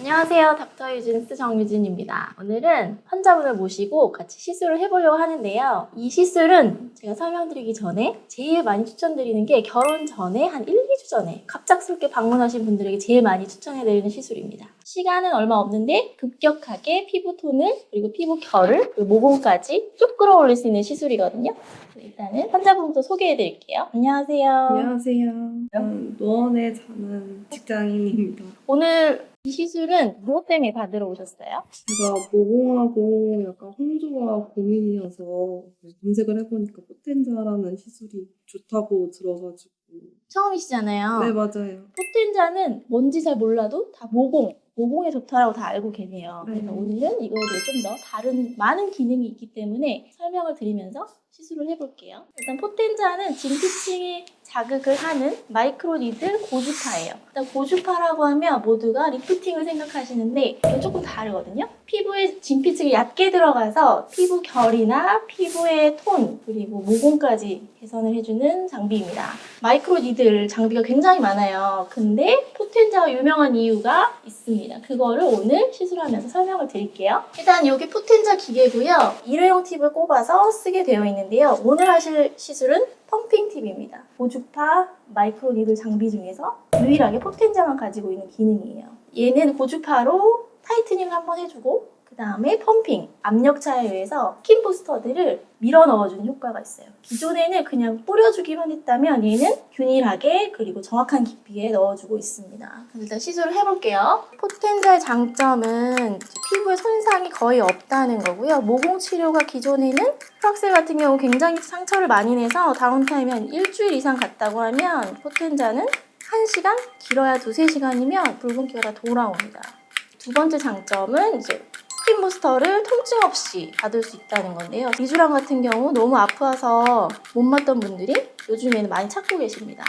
안녕하세요. 닥터 유진스 정유진입니다. 오늘은 환자분을 모시고 같이 시술을 해보려고 하는데요. 이 시술은 제가 설명드리기 전에 제일 많이 추천드리는 게 결혼 전에 한 1, 2주 전에 갑작스럽게 방문하신 분들에게 제일 많이 추천해드리는 시술입니다. 시간은 얼마 없는데 급격하게 피부톤을 그리고 피부 결을 그리고 모공까지 쭉 끌어올릴 수 있는 시술이거든요. 일단은 환자분부터 소개해드릴게요. 안녕하세요. 안녕하세요. 저는 노원에 사는 직장인입니다. 오늘 이 시술은 무엇 때문에 받으러 오셨어요? 제가 모공하고 약간 홍조가 고민이어서 검색을 해보니까 포텐자라는 시술이 좋다고 들어가지고. 처음이시잖아요. 네, 맞아요. 포텐자는 뭔지 잘 몰라도 다 모공에 좋다라고 다 알고 계세요. 네. 그래서 오늘은 이거에 대해 좀 더 다른 많은 기능이 있기 때문에 설명을 드리면서 시술을 해볼게요. 일단 포텐자는 진피층에 자극을 하는 마이크로니들 고주파예요. 일단 고주파라고 하면 모두가 리프팅을 생각하시는데 이건 조금 다르거든요. 피부의 진피층이 얕게 들어가서 피부 결이나 피부의 톤 그리고 모공까지 개선을 해주는 장비입니다. 마이크로니들 장비가 굉장히 많아요. 근데 포텐자가 유명한 이유가 있습니다. 그거를 오늘 시술하면서 설명을 드릴게요. 일단 여기 포텐자 기계고요. 일회용 팁을 꼽아서 쓰게 되어 있는데요. 오늘 하실 시술은 펌핑 팁입니다. 고주파 마이크로니들 장비 중에서 유일하게 포텐자만 가지고 있는 기능이에요. 얘는 고주파로 타이트닝을 한번 해주고 그 다음에 펌핑, 압력차에 의해서 스킨 부스터들을 밀어 넣어주는 효과가 있어요. 기존에는 그냥 뿌려주기만 했다면 얘는 균일하게 그리고 정확한 깊이에 넣어주고 있습니다. 일단 시술을 해볼게요. 포텐자의 장점은 피부에 손상이 거의 없다는 거고요. 모공 치료가 기존에는 프락셀 같은 경우 굉장히 상처를 많이 내서 다운타임이 한 일주일 이상 갔다고 하면 포텐자는 1시간, 길어야 2~3시간이면 붉은기가 다 돌아옵니다. 두 번째 장점은 이제 스킨 부스터를 통증 없이 받을 수 있다는 건데요. 리쥬랑 같은 경우 너무 아파서 못 맞던 분들이 요즘에는 많이 찾고 계십니다.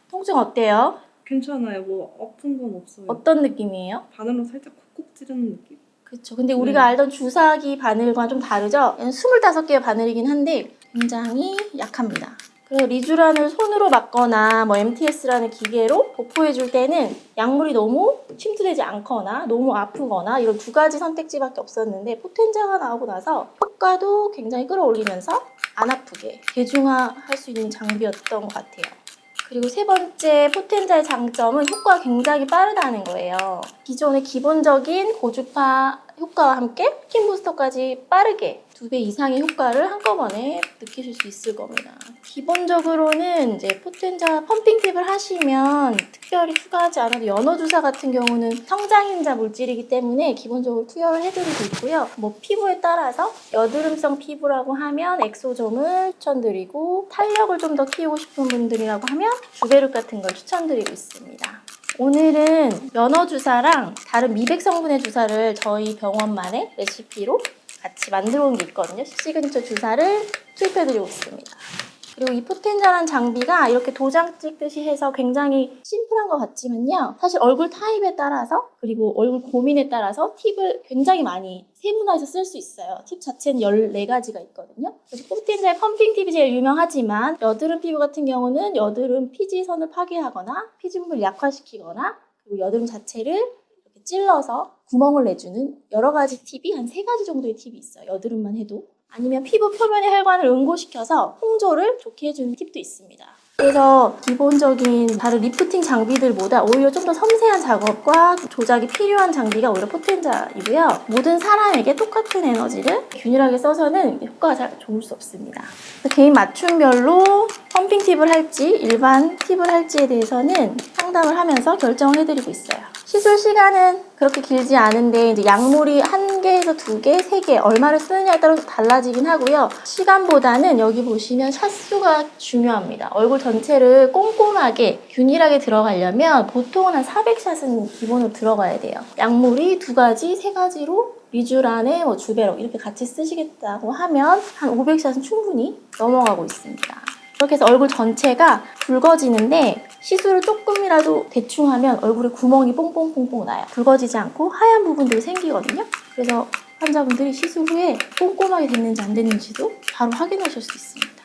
통증 어때요? 괜찮아요. 뭐 아픈 건 없어요. 어떤 느낌이에요? 바늘로 살짝 콕콕 찌르는 느낌? 그렇죠. 근데 우리가 알던 주사기 바늘과 좀 다르죠? 얘는 25개의 바늘이긴 한데 굉장히 약합니다. 그리고 리쥬란을 손으로 맞거나 뭐 MTS라는 기계로 도포해줄 때는 약물이 너무 침투되지 않거나 너무 아프거나 이런 두 가지 선택지밖에 없었는데 포텐자가 나오고 나서 효과도 굉장히 끌어올리면서 안 아프게 대중화할 수 있는 장비였던 것 같아요. 그리고 세 번째 포텐자의 장점은 효과가 굉장히 빠르다는 거예요. 기존의 기본적인 고주파 효과와 함께 스킨 부스터까지 빠르게 2배 이상의 효과를 한꺼번에 느끼실 수 있을 겁니다. 기본적으로는 이제 포텐자 펌핑 팁을 하시면 특별히 추가하지 않아도 연어주사 같은 경우는 성장인자 물질이기 때문에 기본적으로 투여를 해드리고 있고요. 뭐 피부에 따라서 여드름성 피부라고 하면 엑소점을 추천드리고 탄력을 좀 더 키우고 싶은 분들이라고 하면 주베룩 같은 걸 추천드리고 있습니다. 오늘은 연어주사랑 다른 미백 성분의 주사를 저희 병원만의 레시피로 같이 만들어 온 게 있거든요. 시그니처 주사를 투입해드리고 있습니다. 그리고 이 포텐자라는 장비가 이렇게 도장 찍듯이 해서 굉장히 심플한 것 같지만요. 사실 얼굴 타입에 따라서 그리고 얼굴 고민에 따라서 팁을 굉장히 많이 세분화해서 쓸 수 있어요. 팁 자체는 14가지가 있거든요. 그래서 포텐자의 펌핑 팁이 제일 유명하지만 여드름 피부 같은 경우는 여드름 피지선을 파괴하거나 피지 부분을 약화시키거나 그리고 여드름 자체를 이렇게 찔러서 구멍을 내주는 여러 가지 팁이 한 3가지 정도의 팁이 있어요. 여드름만 해도. 아니면 피부 표면의 혈관을 응고시켜서 홍조를 좋게 해주는 팁도 있습니다. 그래서 기본적인 다른 리프팅 장비들보다 오히려 좀 더 섬세한 작업과 조작이 필요한 장비가 오히려 포텐자이고요. 모든 사람에게 똑같은 에너지를 균일하게 써서는 효과가 잘 좋을 수 없습니다. 개인 맞춤별로 펌핑 팁을 할지 일반 팁을 할지에 대해서는 상담을 하면서 결정을 해드리고 있어요. 시술 시간은 그렇게 길지 않은데 이제 약물이 1개에서 2개, 3개 얼마를 쓰느냐에 따라서 달라지긴 하고요. 시간보다는 여기 보시면 샷수가 중요합니다. 얼굴 전체를 꼼꼼하게 균일하게 들어가려면 보통은 한 400샷은 기본으로 들어가야 돼요. 약물이 2가지, 3가지로 리쥬란에 뭐 주베룩 이렇게 같이 쓰시겠다고 하면 한 500샷은 충분히 넘어가고 있습니다. 이렇게 해서 얼굴 전체가 붉어지는데 시술을 조금이라도 대충 하면 얼굴에 구멍이 뽕뽕뽕뽕 나요. 붉어지지 않고 하얀 부분들이 생기거든요. 그래서 환자분들이 시술 후에 꼼꼼하게 됐는지 안 됐는지도 바로 확인하실 수 있습니다.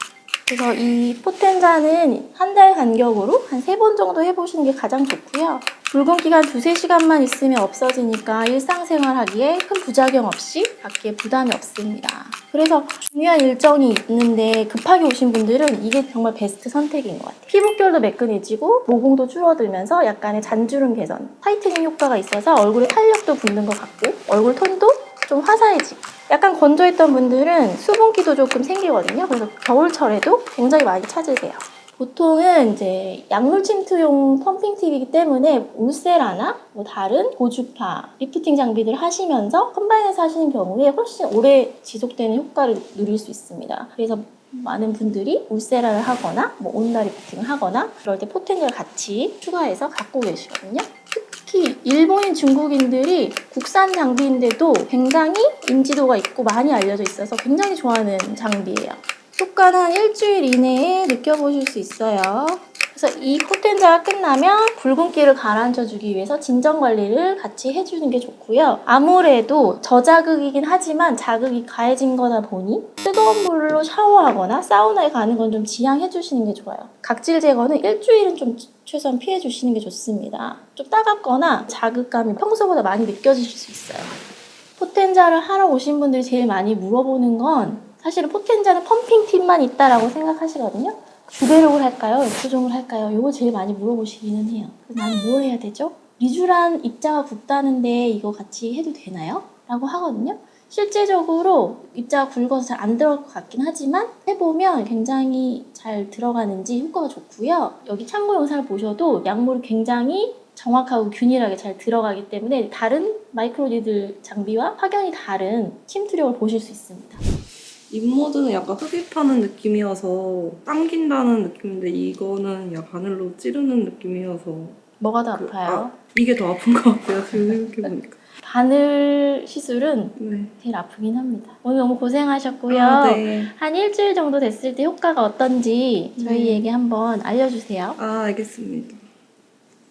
그래서 이 포텐자는 한 달 간격으로 한 3번 정도 해보시는 게 가장 좋고요. 붉은기가 한 2-3시간만 있으면 없어지니까 일상생활 하기에 큰 부작용 없이 받기에 부담이 없습니다. 그래서 중요한 일정이 있는데 급하게 오신 분들은 이게 정말 베스트 선택인 것 같아요. 피부결도 매끈해지고 모공도 줄어들면서 약간의 잔주름 개선, 타이트닝 효과가 있어서 얼굴에 탄력도 붙는 것 같고 얼굴 톤도 좀 화사해지고 약간 건조했던 분들은 수분기도 조금 생기거든요. 그래서 겨울철에도 굉장히 많이 찾으세요. 보통은 이제 약물 침투용 펌핑 팁이기 때문에 울세라나 뭐 다른 고주파, 리프팅 장비들 하시면서 컴바인해서 하시는 경우에 훨씬 오래 지속되는 효과를 누릴 수 있습니다. 그래서 많은 분들이 울세라를 하거나 뭐 온나 리프팅을 하거나 그럴 때 포텐을 같이 추가해서 갖고 계시거든요. 특히 일본인, 중국인들이 국산 장비인데도 굉장히 인지도가 있고 많이 알려져 있어서 굉장히 좋아하는 장비예요. 효과는 한 일주일 이내에 느껴보실 수 있어요. 그래서 이 포텐자가 끝나면 붉은기를 가라앉혀주기 위해서 진정관리를 같이 해주는 게 좋고요. 아무래도 저자극이긴 하지만 자극이 가해진 거다 보니 뜨거운 물로 샤워하거나 사우나에 가는 건 좀 지양해주시는 게 좋아요. 각질 제거는 일주일은 좀 최소한 피해주시는 게 좋습니다. 좀 따갑거나 자극감이 평소보다 많이 느껴지실 수 있어요. 포텐자를 하러 오신 분들이 제일 많이 물어보는 건 사실은 포텐자는 펌핑 팁만 있다라고 생각하시거든요. 주베록을 할까요? 역조정을 할까요? 이거 제일 많이 물어보시기는 해요. 그래서 나는 뭘 해야 되죠? 리쥬란 입자가 굵다는데 이거 같이 해도 되나요? 라고 하거든요. 실제적으로 입자가 굵어서 잘 안 들어갈 것 같긴 하지만 해보면 굉장히 잘 들어가는지 효과가 좋고요. 여기 참고 영상을 보셔도 약물이 굉장히 정확하고 균일하게 잘 들어가기 때문에 다른 마이크로니들 장비와 확연히 다른 침투력을 보실 수 있습니다. 입모드는 약간 흡입하는 느낌이어서 당긴다는 느낌인데 이거는 약간 바늘로 찌르는 느낌이어서 뭐가 더 아파요? 이게 더 아픈 것 같아요. 지금 생각해보니까. 바늘 시술은 네. 제일 아프긴 합니다. 오늘 너무 고생하셨고요. 아, 네. 한 일주일 정도 됐을 때 효과가 어떤지 저희에게 한번 알려주세요. 아, 알겠습니다.